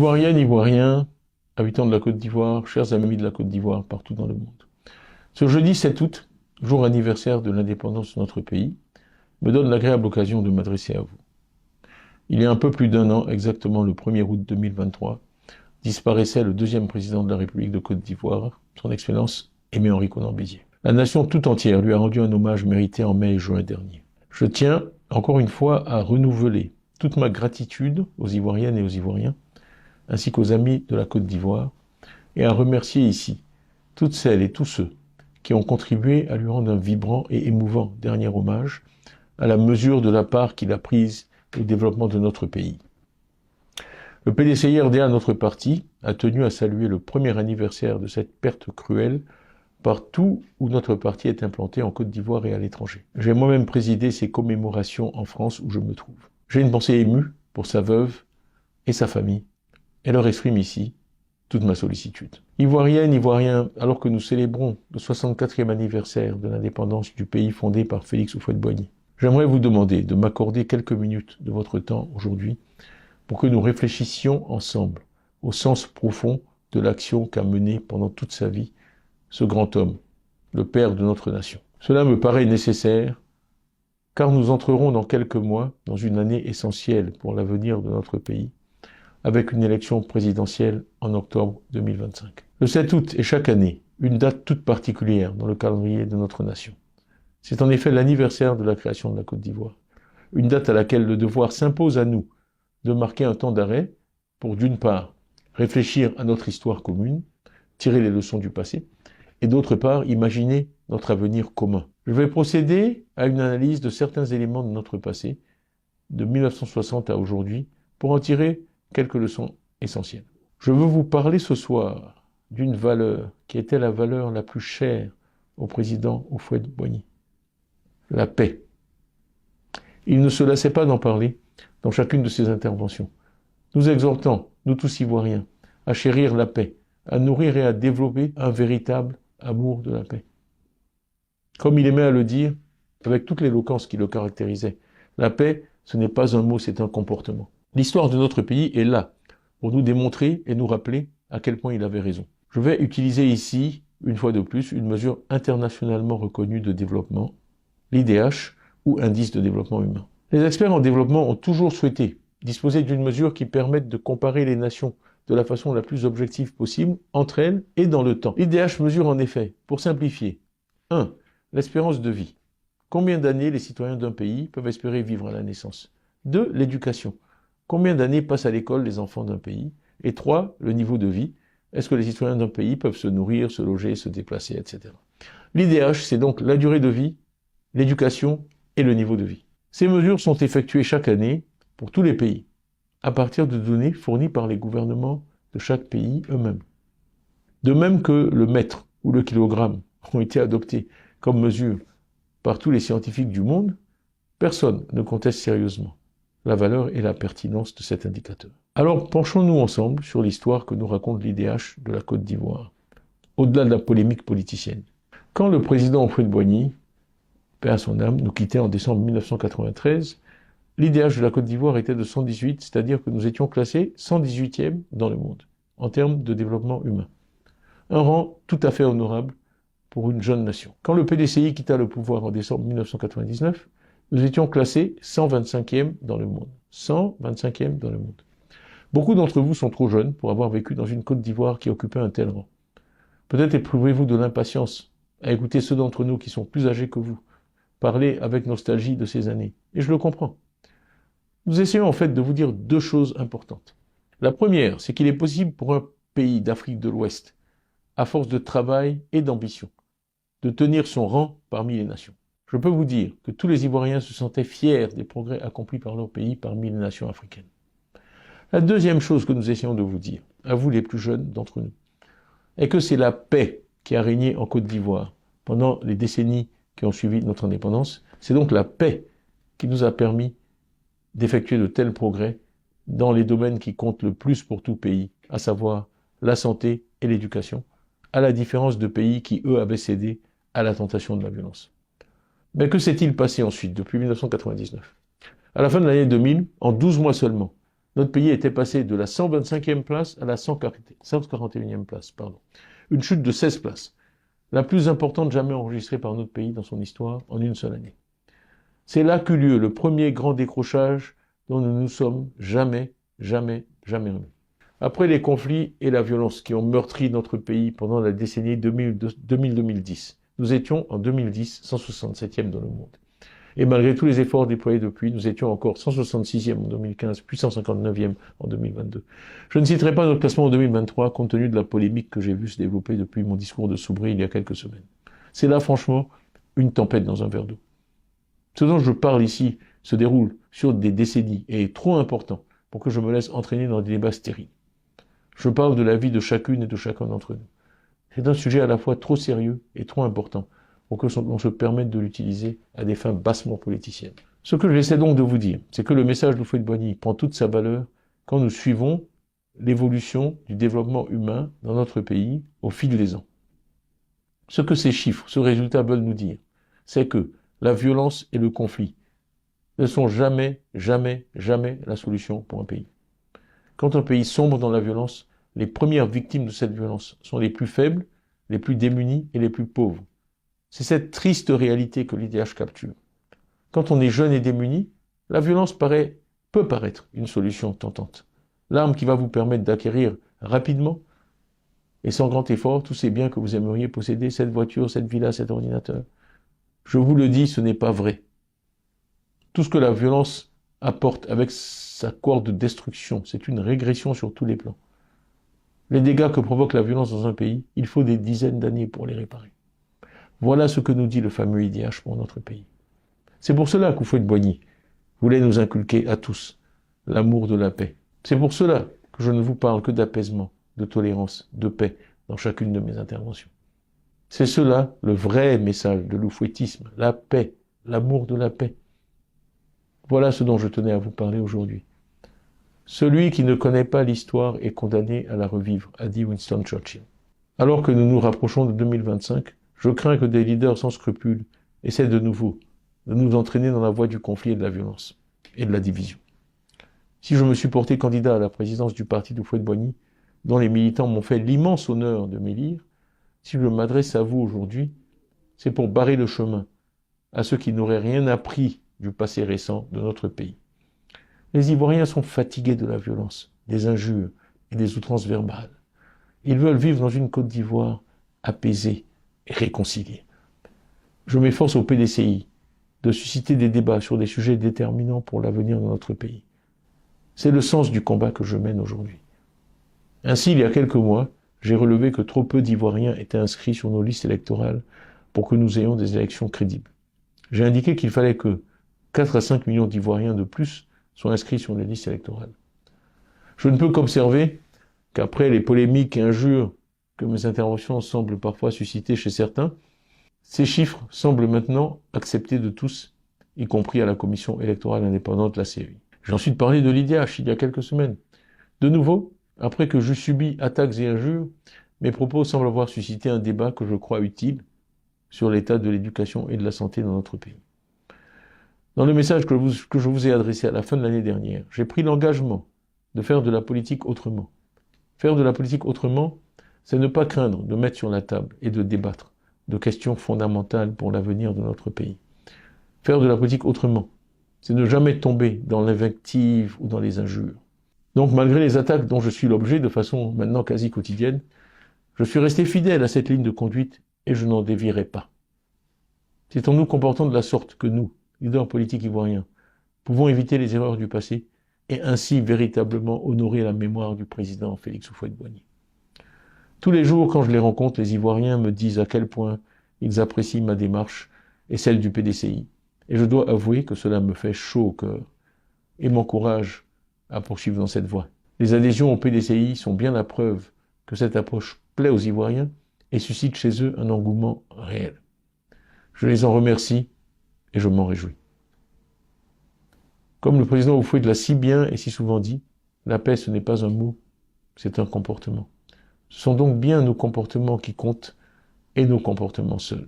Ivoiriennes, Ivoiriens, habitants de la Côte d'Ivoire, chers amis de la Côte d'Ivoire partout dans le monde. Ce jeudi 7 août, jour anniversaire de l'indépendance de notre pays, me donne l'agréable occasion de m'adresser à vous. Il y a un peu plus d'un an, exactement le 1er août 2023, disparaissait le deuxième président de la République de Côte d'Ivoire, son Excellence Aimé-Henri Konan Bédié. La nation tout entière lui a rendu un hommage mérité en mai et juin dernier. Je tiens, encore une fois, à renouveler toute ma gratitude aux Ivoiriennes et aux Ivoiriens, ainsi qu'aux amis de la Côte d'Ivoire, et à remercier ici toutes celles et tous ceux qui ont contribué à lui rendre un vibrant et émouvant dernier hommage à la mesure de la part qu'il a prise au développement de notre pays. Le PDCI-RDA, notre parti, a tenu à saluer le premier anniversaire de cette perte cruelle partout où notre parti est implanté en Côte d'Ivoire et à l'étranger. J'ai moi-même présidé ces commémorations en France où je me trouve. J'ai une pensée émue pour sa veuve et sa famille, et leur exprime ici toute ma sollicitude. Ivoiriennes, Ivoiriens, alors que nous célébrons le 64e anniversaire de l'indépendance du pays fondé par Félix Houphouët-Boigny, j'aimerais vous demander de m'accorder quelques minutes de votre temps aujourd'hui pour que nous réfléchissions ensemble au sens profond de l'action qu'a menée pendant toute sa vie ce grand homme, le père de notre nation. Cela me paraît nécessaire car nous entrerons dans quelques mois dans une année essentielle pour l'avenir de notre pays, avec une élection présidentielle en octobre 2025. Le 7 août est chaque année une date toute particulière dans le calendrier de notre nation. C'est en effet l'anniversaire de la création de la Côte d'Ivoire, une date à laquelle le devoir s'impose à nous de marquer un temps d'arrêt pour, d'une part, réfléchir à notre histoire commune, tirer les leçons du passé, et d'autre part, imaginer notre avenir commun. Je vais procéder à une analyse de certains éléments de notre passé, de 1960 à aujourd'hui, pour en tirer quelques leçons essentielles. Je veux vous parler ce soir d'une valeur qui était la valeur la plus chère au président Houphouët-Boigny, la paix. Il ne se lassait pas d'en parler dans chacune de ses interventions, nous exhortant, nous tous Ivoiriens, à chérir la paix, à nourrir et à développer un véritable amour de la paix. Comme il aimait à le dire, avec toute l'éloquence qui le caractérisait, la paix, ce n'est pas un mot, c'est un comportement. L'histoire de notre pays est là, pour nous démontrer et nous rappeler à quel point il avait raison. Je vais utiliser ici, une fois de plus, une mesure internationalement reconnue de développement, l'IDH, ou Indice de développement humain. Les experts en développement ont toujours souhaité disposer d'une mesure qui permette de comparer les nations de la façon la plus objective possible entre elles et dans le temps. L'IDH mesure en effet, pour simplifier, 1. L'espérance de vie. Combien d'années les citoyens d'un pays peuvent espérer vivre à la naissance? 2. L'éducation. Combien d'années passent à l'école les enfants d'un pays? Et 3. Le niveau de vie. Est-ce que les citoyens d'un pays peuvent se nourrir, se loger, se déplacer, etc. L'IDH, c'est donc la durée de vie, l'éducation et le niveau de vie. Ces mesures sont effectuées chaque année pour tous les pays, à partir de données fournies par les gouvernements de chaque pays eux-mêmes. De même que le mètre ou le kilogramme ont été adoptés comme mesure par tous les scientifiques du monde, personne ne conteste sérieusement la valeur et la pertinence de cet indicateur. Alors penchons-nous ensemble sur l'histoire que nous raconte l'IDH de la Côte d'Ivoire, au-delà de la polémique politicienne. Quand le président Houphouët-Boigny, paix à son âme, nous quittait en décembre 1993, l'IDH de la Côte d'Ivoire était de 118, c'est-à-dire que nous étions classés 118e dans le monde, en termes de développement humain. Un rang tout à fait honorable pour une jeune nation. Quand le PDCI quitta le pouvoir en décembre 1999, nous étions classés 125e dans le monde. 125e dans le monde. Beaucoup d'entre vous sont trop jeunes pour avoir vécu dans une Côte d'Ivoire qui occupait un tel rang. Peut-être éprouvez-vous de l'impatience à écouter ceux d'entre nous qui sont plus âgés que vous parler avec nostalgie de ces années. Et je le comprends. Nous essayons en fait de vous dire deux choses importantes. La première, c'est qu'il est possible pour un pays d'Afrique de l'Ouest, à force de travail et d'ambition, de tenir son rang parmi les nations. Je peux vous dire que tous les Ivoiriens se sentaient fiers des progrès accomplis par leur pays parmi les nations africaines. La deuxième chose que nous essayons de vous dire, à vous les plus jeunes d'entre nous, est que c'est la paix qui a régné en Côte d'Ivoire pendant les décennies qui ont suivi notre indépendance. C'est donc la paix qui nous a permis d'effectuer de tels progrès dans les domaines qui comptent le plus pour tout pays, à savoir la santé et l'éducation, à la différence de pays qui, eux, avaient cédé à la tentation de la violence. Mais que s'est-il passé ensuite, depuis 1999? À la fin de l'année 2000, en 12 mois seulement, notre pays était passé de la 125e place à la 141e place. Pardon. Une chute de 16 places, la plus importante jamais enregistrée par notre pays dans son histoire en une seule année. C'est là qu'eut lieu le premier grand décrochage dont nous nous sommes jamais remis. Après les conflits et la violence qui ont meurtri notre pays pendant la décennie 2000-2010, nous étions en 2010 167e dans le monde. Et malgré tous les efforts déployés depuis, nous étions encore 166e en 2015, puis 159e en 2022. Je ne citerai pas notre classement en 2023, compte tenu de la polémique que j'ai vue se développer depuis mon discours de Soubry il y a quelques semaines. C'est là, franchement, une tempête dans un verre d'eau. Ce dont je parle ici se déroule sur des décennies et est trop important pour que je me laisse entraîner dans des débats stériles. Je parle de la vie de chacune et de chacun d'entre nous. C'est un sujet à la fois trop sérieux et trop important pour que l'on se permette de l'utiliser à des fins bassement politiciennes. Ce que j'essaie donc de vous dire, c'est que le message de Houphouët-Boigny prend toute sa valeur quand nous suivons l'évolution du développement humain dans notre pays au fil des ans. Ce que ces chiffres, ce résultat veulent nous dire, c'est que la violence et le conflit ne sont jamais la solution pour un pays. Quand un pays sombre dans la violence, les premières victimes de cette violence sont les plus faibles, les plus démunis et les plus pauvres. C'est cette triste réalité que l'IDH capture. Quand on est jeune et démuni, la violence peut paraître une solution tentante. L'arme qui va vous permettre d'acquérir rapidement et sans grand effort tous ces biens que vous aimeriez posséder, cette voiture, cette villa, cet ordinateur. Je vous le dis, ce n'est pas vrai. Tout ce que la violence apporte avec sa cohorte de destruction, c'est une régression sur tous les plans. Les dégâts que provoque la violence dans un pays, il faut des dizaines d'années pour les réparer. Voilà ce que nous dit le fameux IDH pour notre pays. C'est pour cela qu'Houphouët-Boigny voulait nous inculquer à tous l'amour de la paix. C'est pour cela que je ne vous parle que d'apaisement, de tolérance, de paix dans chacune de mes interventions. C'est cela le vrai message de l'oufouettisme, la paix, l'amour de la paix. Voilà ce dont je tenais à vous parler aujourd'hui. Celui qui ne connaît pas l'histoire est condamné à la revivre, a dit Winston Churchill. Alors que nous nous rapprochons de 2025, je crains que des leaders sans scrupules essaient de nouveau de nous entraîner dans la voie du conflit et de la violence et de la division. Si je me suis porté candidat à la présidence du parti d'Houphouët-Boigny, dont les militants m'ont fait l'immense honneur de m'élire, si je m'adresse à vous aujourd'hui, c'est pour barrer le chemin à ceux qui n'auraient rien appris du passé récent de notre pays. Les Ivoiriens sont fatigués de la violence, des injures et des outrances verbales. Ils veulent vivre dans une Côte d'Ivoire apaisée et réconciliée. Je m'efforce au PDCI de susciter des débats sur des sujets déterminants pour l'avenir de notre pays. C'est le sens du combat que je mène aujourd'hui. Ainsi, il y a quelques mois, j'ai relevé que trop peu d'Ivoiriens étaient inscrits sur nos listes électorales pour que nous ayons des élections crédibles. J'ai indiqué qu'il fallait que 4 à 5 millions d'Ivoiriens de plus soient inscrits sur les listes électorales. Je ne peux qu'observer qu'après les polémiques et injures que mes interventions semblent parfois susciter chez certains, ces chiffres semblent maintenant acceptés de tous, y compris à la Commission électorale indépendante, la CEI. J'ai ensuite parlé de l'IDH il y a quelques semaines. De nouveau, après que j'eus subi attaques et injures, mes propos semblent avoir suscité un débat que je crois utile sur l'état de l'éducation et de la santé dans notre pays. Dans le message que je vous ai adressé à la fin de l'année dernière, j'ai pris l'engagement de faire de la politique autrement. Faire de la politique autrement, c'est ne pas craindre de mettre sur la table et de débattre de questions fondamentales pour l'avenir de notre pays. Faire de la politique autrement, c'est ne jamais tomber dans l'invective ou dans les injures. Donc malgré les attaques dont je suis l'objet de façon maintenant quasi quotidienne, je suis resté fidèle à cette ligne de conduite et je n'en dévierai pas. C'est en nous comportant de la sorte que nous, leaders politiques ivoiriens, pouvons éviter les erreurs du passé et ainsi véritablement honorer la mémoire du président Félix Houphouët-Boigny. Tous les jours, quand je les rencontre, les Ivoiriens me disent à quel point ils apprécient ma démarche et celle du PDCI. Et je dois avouer que cela me fait chaud au cœur et m'encourage à poursuivre dans cette voie. Les adhésions au PDCI sont bien la preuve que cette approche plaît aux Ivoiriens et suscite chez eux un engouement réel. Je les en remercie et je m'en réjouis. Comme le président Houphouët l'a si bien et si souvent dit, la paix ce n'est pas un mot, c'est un comportement. Ce sont donc bien nos comportements qui comptent et nos comportements seuls.